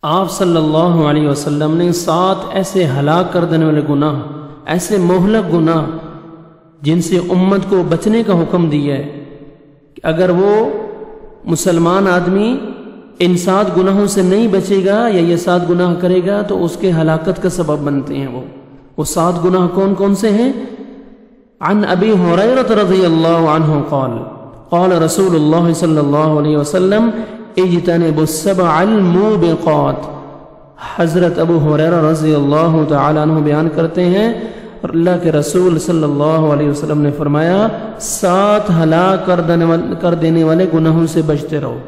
آپ صلی اللہ علیہ وسلم نے 7 ایسے ہلاک کر دینے والے گناہ، ایسے مہلک گناہ جن سے امت کو بچنے کا حکم دیا ہے کہ اگر وہ مسلمان آدمی ان 7 گناہوں سے نہیں بچے گا یا یہ 7 گناہ کرے گا تو اس کے ہلاکت کا سبب بنتے ہیں۔ وہ 7 گناہ کون کون سے ہیں؟ عن ابی ہریرہ رضی اللہ عنہ قال قال رسول اللہ صلی اللہ علیہ وسلم اجتنبوا السبع الموبقات۔ حضرت ابو ہریرہ رضی اللہ تعالی عنہ بیان کرتے ہیں اور اللہ کے رسول صلی اللہ علیہ وسلم نے فرمایا 7 ہلاک کر دینے والے گناہوں سے بچتے رہو۔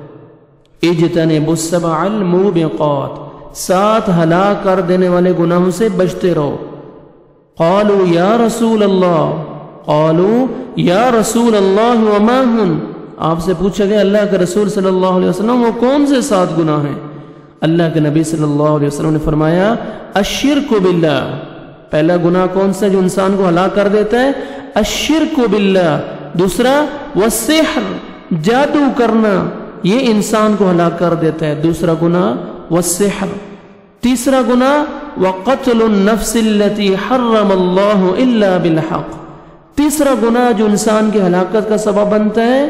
اجتنبوا السبع الموبقات، 7 ہلاک کر دینے والے گناہوں سے بچتے رہو۔ قالوا یا رسول اللہ، قالوا یا رسول اللہ وما ہن، آپ سے پوچھا گیا اللہ کے رسول صلی اللہ علیہ وسلم وہ کون سے 7 گناہ ہیں؟ اللہ کے نبی صلی اللہ علیہ وسلم نے فرمایا الشرک باللہ، پہلا گناہ کون سا جو انسان کو ہلاک کر دیتا ہے؟ الشرک باللہ۔ دوسرا والسحر، جادو کرنا، یہ انسان کو ہلاک کر دیتا ہے، دوسرا گناہ والسحر۔ تیسرا گناہ وقتل النفس التي حرم اللہ الا بالحق، تیسرا گناہ جو انسان کی ہلاکت کا سبب بنتا ہے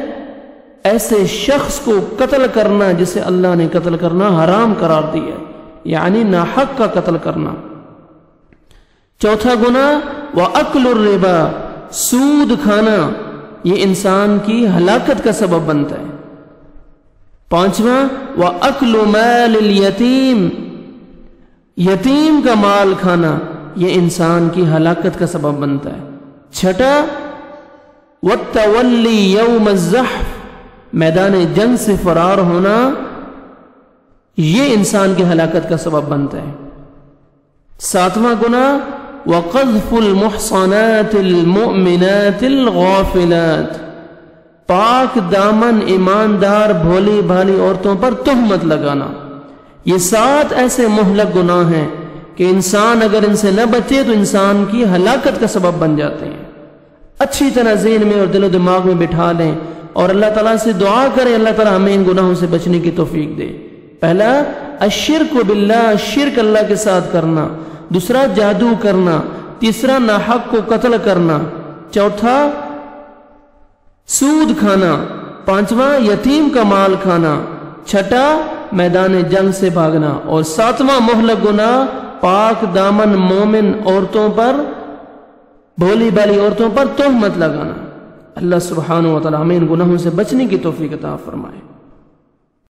ایسے شخص کو قتل کرنا جسے اللہ نے قتل کرنا حرام قرار دیا ہے، یعنی ناحق کا قتل کرنا۔ چوتھا گناہ وَأَكْلُ الرِّبَا، سود کھانا، یہ انسان کی ہلاکت کا سبب بنتا ہے۔ پانچواں وَأَكْلُ مَالِ الْيَتِيمِ، یتیم کا مال کھانا، یہ انسان کی ہلاکت کا سبب بنتا ہے۔ چھٹا وَالتَّوَلِّي يَوْمَ الزَّحْفِ، میدان جنگ سے فرار ہونا، یہ انسان کی ہلاکت کا سبب بنتا ہے۔ ساتواں گناہ وَقَذْفُ الْمُحْصَنَاتِ الْمُؤْمِنَاتِ الْغَافِلَاتِ، پاک دامن ایماندار بھولی بھالی عورتوں پر تہمت لگانا۔ یہ 7 ایسے مہلک گناہ ہیں کہ انسان اگر ان سے نہ بچے تو انسان کی ہلاکت کا سبب بن جاتے ہیں۔ اچھی طرح ذہن میں اور دل و دماغ میں بٹھا لیں اور اللہ تعالیٰ سے دعا کریں اللہ تعالیٰ ہمیں ان گناہوں سے بچنے کی توفیق دے۔ پہلا الشرک باللہ، شرک اللہ کے ساتھ کرنا، دوسرا جادو کرنا، تیسرا ناحق کو قتل کرنا، چوتھا سود کھانا، پانچواں یتیم کا مال کھانا، چھٹا میدان جنگ سے بھاگنا، اور ساتواں مہلک گناہ پاک دامن مومن عورتوں پر، بھولی بالی عورتوں پر تہمت لگانا۔ اللہ سبحانہ و تعالی ہمیں ان گناہوں سے بچنے کی توفیق عطا فرمائے۔